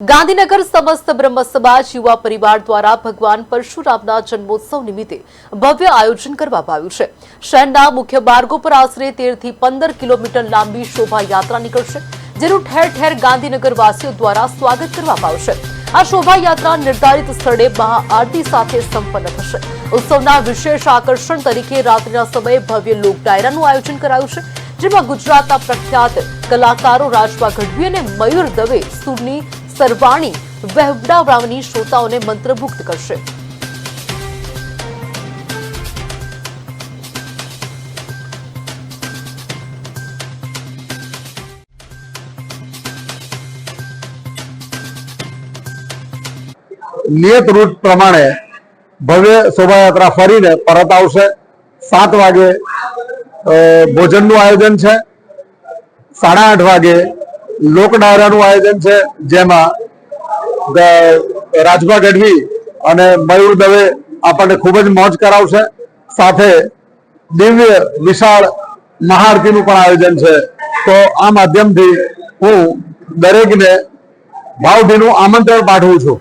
ગાંધીનગર સમસ્ત બ્રહ્મ સમાજ યુવા પરિવાર દ્વારા ભગવાન પરશુરામના જન્મોત્સવ નિમિત્તે ભવ્ય આયોજન કરવામાં આવ્યું છે। શહેરના મુખ્ય માર્ગો પર આશરે 13 થી 15 કિલોમીટર લાંબી શોભાયાત્રા નીકળશે, જેનું ઠેર ઠેર ગાંધીનગર વાસીઓ દ્વારા સ્વાગત કરવામાં આવશે। આ શોભાયાત્રા નિર્ધારિત સ્થળે મહાઆરતી સાથે સંપન્ન થશે। ઉત્સવના વિશેષ આકર્ષણ તરીકે રાત્રિના સમયે ભવ્ય લોક ડાયરાનું આયોજન કરાયું છે, જેમાં ગુજરાતના પ્રખ્યાત કલાકારો રાજભા ગઢવી અને મયુર દવે સુરની સરવાણી વહેવડાવવાની શ્રોતાઓને મંત્રમુગ્ધ કરશે। નિયત રૂટ પ્રમાણે ભવ્ય શોભાયાત્રા ફરીને પરત આવશે। 7 વાગે ભોજનનું આયોજન છે, 8:30 વાગે લોક ડાયરાનું આયોજન છે, જેમાં રાજભા ગઢવી અને મયુર દવે આપણને ખૂબ જ મોજ કરાવશે। સાથે દિવ્ય વિશાળ મહાઆરતીનું પણ આયોજન છે। તો આ માધ્યમથી હું દરેકને ભાવભીનું આમંત્રણ પાઠવું છું।